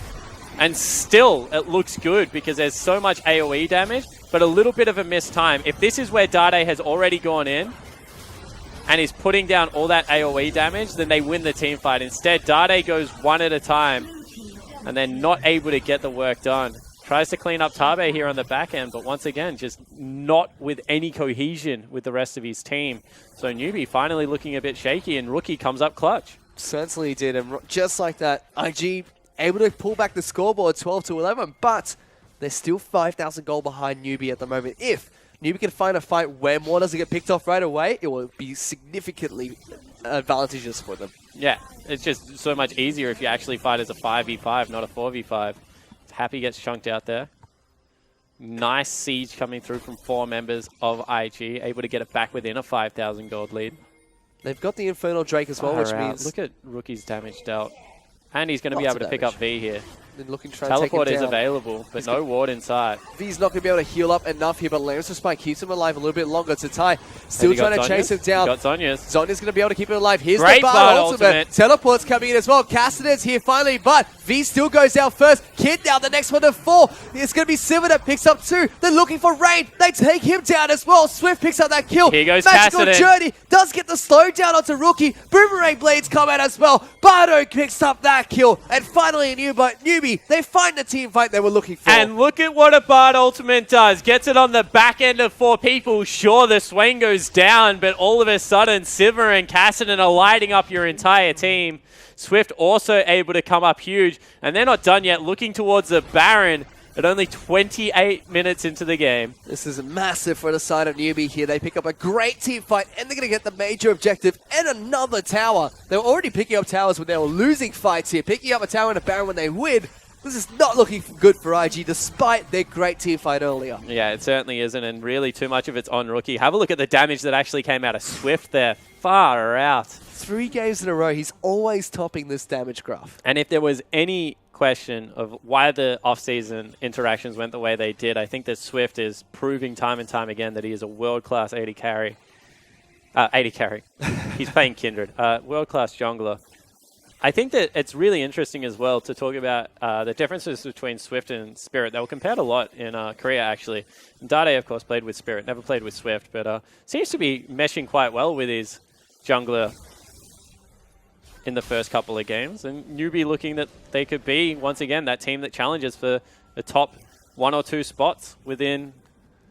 And still, it looks good because there's so much AoE damage, but a little bit of a missed time. If this is where Dade has already gone in and is putting down all that AoE damage, then they win the team fight. Instead, Dade goes one at a time, and they're not able to get the work done. Tries to clean up Tabe here on the back end, but once again, just not with any cohesion with the rest of his team. So Newbee finally looking a bit shaky, and Rookie comes up clutch. Certainly did, and just like that, IG able to pull back the scoreboard 12-11, but they're still 5,000 gold behind Newbee at the moment. If Newbee can find a fight where Maw doesn't get picked off right away, it will be significantly advantageous for them. Yeah, it's just so much easier if you actually fight as a 5v5, not a 4v5. Happy gets chunked out there. Nice siege coming through from 4 members of IG, able to get it back within a 5,000 gold lead. They've got the Infernal Drake as well, which means... Look at Rookie's damage dealt. And he's going to be able to pick up V here. Looking to try and Teleport take him is down. available, but no ward inside. V's not going to be able to heal up enough here, but Lance Spike keeps him alive a little bit longer to tie. Still trying to chase him down. Got Zonya's. Zonya's going to be able to keep him alive. Here's Great the Bard ultimate. Teleport's coming in as well. Kassadin's here finally, but V still goes down first. Kid down, the next one to 4. It's going to be Sivir that picks up 2. They're looking for Rain. They take him down as well. Swift picks up that kill. Here goes Magical Kassadin. Journey does get the slowdown onto Rookie. Boomerang Blades come out as well. Bardo picks up that kill. And finally, Newbee, they find the team fight they were looking for. And look at what a Bard ultimate does. Gets it on the back end of 4 people. Sure, the Swain goes down, but all of a sudden, Sivir and Kassadin are lighting up your entire team. Swift also able to come up huge, and they're not done yet. Looking towards the Baron at only 28 minutes into the game. This is massive for the side of Newbee here. They pick up a great team fight, and they're going to get the major objective and another tower. They were already picking up towers when they were losing fights here. Picking up a tower and a Baron when they win. This is not looking good for IG, despite their great team fight earlier. Yeah, it certainly isn't, and really too much of it's on Rookie. Have a look at the damage that actually came out of Swift there. Far out. 3 games in a row, he's always topping this damage graph. And if there was any question of why the off-season interactions went the way they did, I think that Swift is proving time and time again that he is a world-class 80 carry. 80 carry. He's playing Kindred. World-class jungler. I think that it's really interesting as well to talk about the differences between Swift and Spirit. They were compared a lot in Korea, actually. Dade, of course, played with Spirit, never played with Swift, but seems to be meshing quite well with his jungler in the first couple of games. And Newbee looking that they could be, once again, that team that challenges for the top 1 or 2 spots within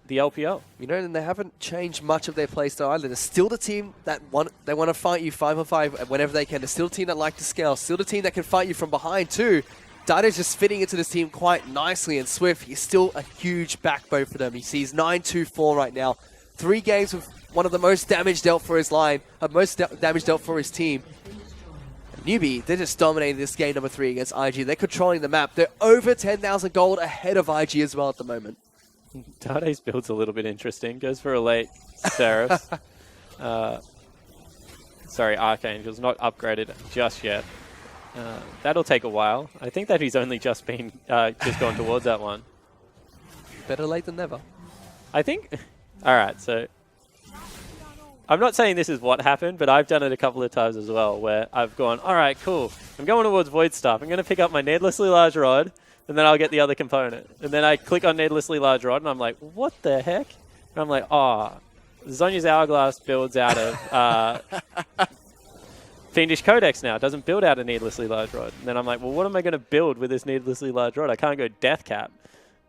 the LPL. You know, and they haven't changed much of their playstyle either. They're still the team that want to fight you 5-on-5 whenever they can. They're still a team that like to scale. Still the team that can fight you from behind too. Dade's just fitting into this team quite nicely, and Swift, he's still a huge backbone for them. He sees 9-2-4 right now. 3 games with one of the most damage dealt for his line, most damage dealt for his team. Newbee, they're just dominating this game number 3 against IG. They're controlling the map. They're over 10,000 gold ahead of IG as well at the moment. Dade's build's a little bit interesting. Goes for a late Seraph. Sorry, Archangel's not upgraded just yet. That'll take a while. I think that he's only just been just gone towards that one. Better late than never. I think... All right, so... I'm not saying this is what happened, but I've done it a couple of times as well, where I've gone, all right, cool. I'm going towards Void Staff. I'm going to pick up my needlessly large rod, and then I'll get the other component. And then I click on needlessly large rod, and I'm like, what the heck? And I'm like, oh, Zonya's Hourglass builds out of Fiendish Codex now. It doesn't build out a needlessly large rod. And then I'm like, well, what am I going to build with this needlessly large rod? I can't go Death Cap.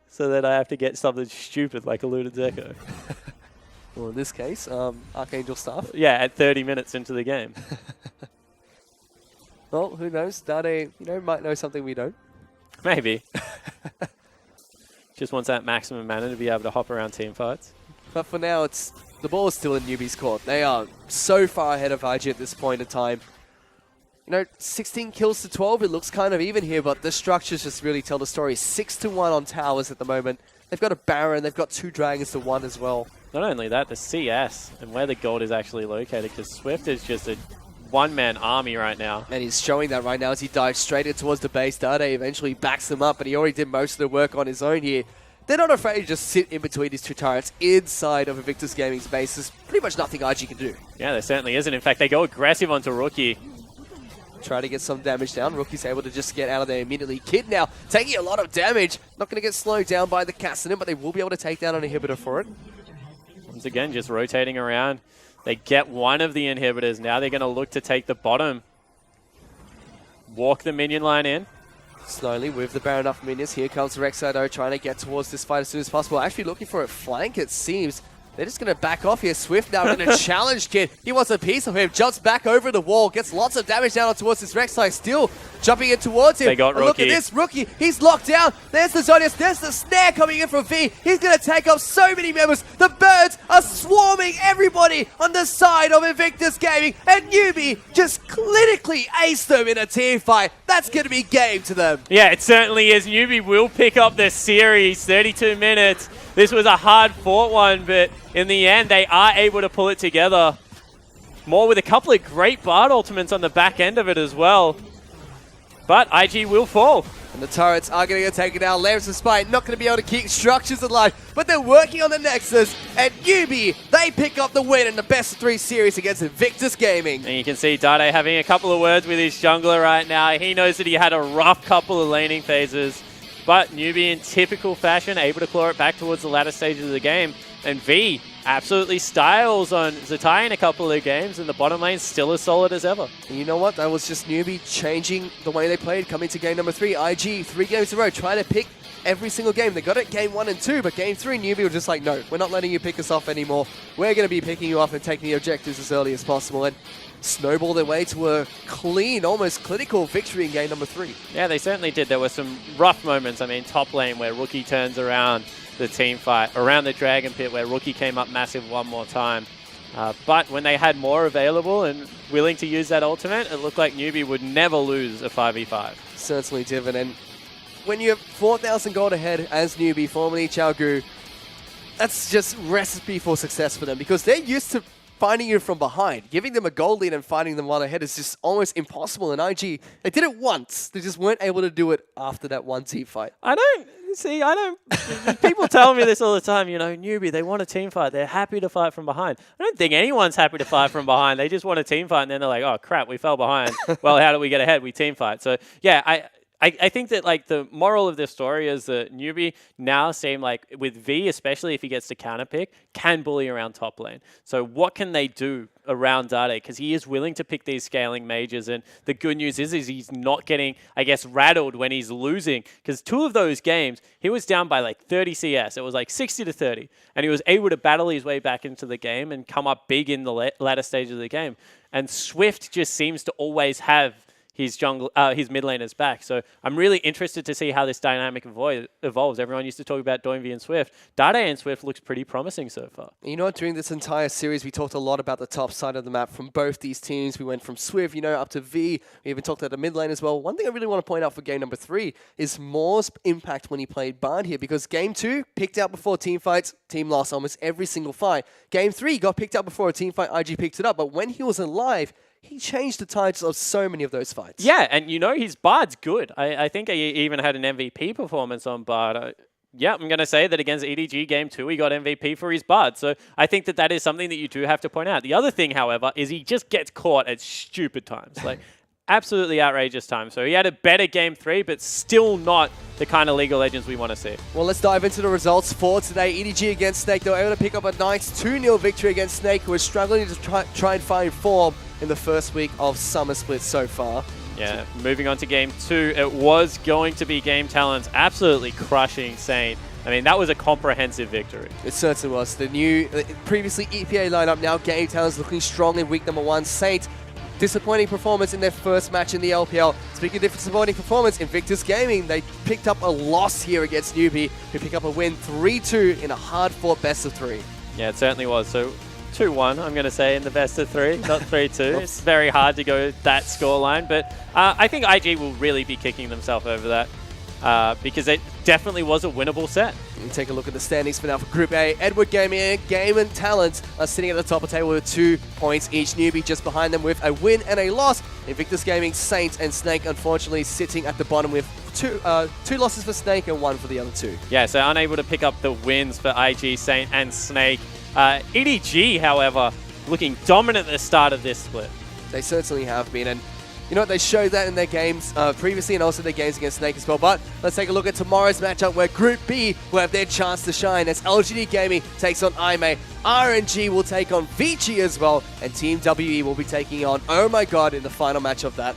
So then I have to get something stupid like a Looted Echo. Well, in this case, Archangel Staff. Yeah, at 30 minutes into the game. Well, who knows? Dade, might know something we don't. Maybe. Just wants that maximum mana to be able to hop around team fights. But for now, the ball is still in Newbee's court. They are so far ahead of IG at this point in time. You know, 16 kills to 12, it looks kind of even here, but the structures just really tell the story. 6-1 on towers at the moment. They've got a Baron, they've got 2 Dragons to 1 as well. Not only that, the CS and where the gold is actually located, because Swift is just a one-man army right now. And he's showing that right now as he dives straight in towards the base. Dade eventually backs him up, but he already did most of the work on his own here. They're not afraid to just sit in between these 2 turrets inside of Invictus Gaming's base. There's pretty much nothing IG can do. Yeah, there certainly isn't. In fact, they go aggressive onto Rookie. Try to get some damage down. Rookie's able to just get out of there immediately. Kid now taking a lot of damage. Not going to get slowed down by the Kassadin, but they will be able to take down an inhibitor for it. Once again, just rotating around. They get one of the inhibitors. Now they're going to look to take the bottom. Walk the minion line in. Slowly with the Baron off minions. Here comes Rek'Sai though, trying to get towards this fight as soon as possible. Actually looking for a flank, it seems. They're just going to back off here. Swift now going to challenge Kid. He wants a piece of him. Jumps back over the wall. Gets lots of damage down towards this Rek'Sai. Still jumping in towards him. They got Rookie. Look at this. Rookie. He's locked down. There's the Zodius. There's the snare coming in from V. He's going to take off so many members. The birds are swarming everybody on the side of Invictus Gaming. And Newbee just clinically aced them in a team fight. That's going to be game to them. Yeah, it certainly is. Newbee will pick up this series. 32 minutes. This was a hard-fought one, but in the end, they are able to pull it together. More with a couple of great Bard ultimates on the back end of it as well. But IG will fall. And the turrets are going to get taken down. Lambs and Spite not going to be able to keep structures alive, but they're working on the Nexus. And Newbee, they pick up the win in the best of 3 series against Invictus Gaming. And you can see Dade having a couple of words with his jungler right now. He knows that he had a rough couple of laning phases. But Newbee, in typical fashion, able to claw it back towards the latter stages of the game. And V absolutely styles on Zatai in a couple of games, and the bottom lane still as solid as ever. And you know what? That was just Newbee changing the way they played, coming to game number 3. IG, 3 games in a row, trying to pick every single game. They got it game 1 and 2, but game 3, Newbee was just like, no, we're not letting you pick us off anymore. We're going to be picking you off and taking the objectives as early as possible. And snowball their way to a clean, almost clinical victory in game number 3. Yeah, they certainly did. There were some rough moments. I mean, top lane where Rookie turns around the team fight, around the Dragon Pit where Rookie came up massive one more time. But when they had more available and willing to use that ultimate, it looked like Newbee would never lose a 5v5. Certainly didn't. And when you have 4,000 gold ahead as Newbee, formerly Chaogu, that's just recipe for success for them because they're used to finding you from behind. Giving them a gold lead and finding them one ahead is just almost impossible in IG. They did it once. They just weren't able to do it after that one team fight. People tell me this all the time, you know, Newbee, they want a team fight. They're happy to fight from behind. I don't think anyone's happy to fight from behind. They just want a team fight, and then they're like, oh, crap, we fell behind. Well, how do we get ahead? We team fight. So, yeah, I think that like the moral of this story is that Newbee now seem like with V, especially if he gets to counter pick, can bully around top lane. So what can they do around Dade? Because he is willing to pick these scaling mages, and the good news is he's not getting, I guess, rattled when he's losing. Because 2 of those games, he was down by like 30 CS. It was like 60-30, and he was able to battle his way back into the game and come up big in the latter stages of the game. And Swift just seems to always have his mid laner's back. So I'm really interested to see how this dynamic evolves. Everyone used to talk about Doinvi and Swift. Dade and Swift looks pretty promising so far. You know what, during this entire series, we talked a lot about the top side of the map from both these teams. We went from Swift, you know, up to V. We even talked about the mid lane as well. One thing I really want to point out for game number 3 is Moore's impact when he played Bard here, because game 2, picked out before team fights, team lost almost every single fight. Game 3, got picked out before a team fight, IG picked it up, but when he was alive, he changed the tides of so many of those fights. Yeah, and you know, his Bard's good. I think he even had an MVP performance on Bard. Yeah, I'm going to say that against EDG Game 2, he got MVP for his Bard. So I think that is something that you do have to point out. The other thing, however, is he just gets caught at stupid times. Like, absolutely outrageous times. So he had a better Game 3, but still not the kind of League of Legends we want to see. Well, let's dive into the results for today. EDG against Snake. They were able to pick up a nice 2-0 victory against Snake, who was struggling to try and find form in the first week of Summer Split so far. Yeah, moving on to Game 2, it was going to be Game Talon's absolutely crushing Saint. I mean, that was a comprehensive victory. It certainly was. The new, previously EPA lineup, now Game Talon's looking strong in week number 1. Saint, disappointing performance in their first match in the LPL. Speaking of disappointing performance, Invictus Gaming, they picked up a loss here against Newbee, who picked up a win 3-2 in a hard-fought best of 3. Yeah, it certainly was. So 2-1, I'm going to say, in the best of 3, not 3-2. It's very hard to go that scoreline, but I think IG will really be kicking themselves over that because it definitely was a winnable set. And take a look at the standings for now for Group A. Edward Gaming and Game and Talent are sitting at the top of the table with 2 points each. Newbee just behind them with a win and a loss. Invictus Gaming, Saint, and Snake unfortunately sitting at the bottom with two losses for Snake and 1 for the other 2. Yeah, so unable to pick up the wins for IG, Saint, and Snake. EDG, however, looking dominant at the start of this split. They certainly have been, and you know what, they showed that in their games previously and also their games against Snake as well. But let's take a look at tomorrow's matchup where Group B will have their chance to shine as LGD Gaming takes on IMA. RNG will take on Vici as well, and Team WE will be taking on Oh My God in the final match of that.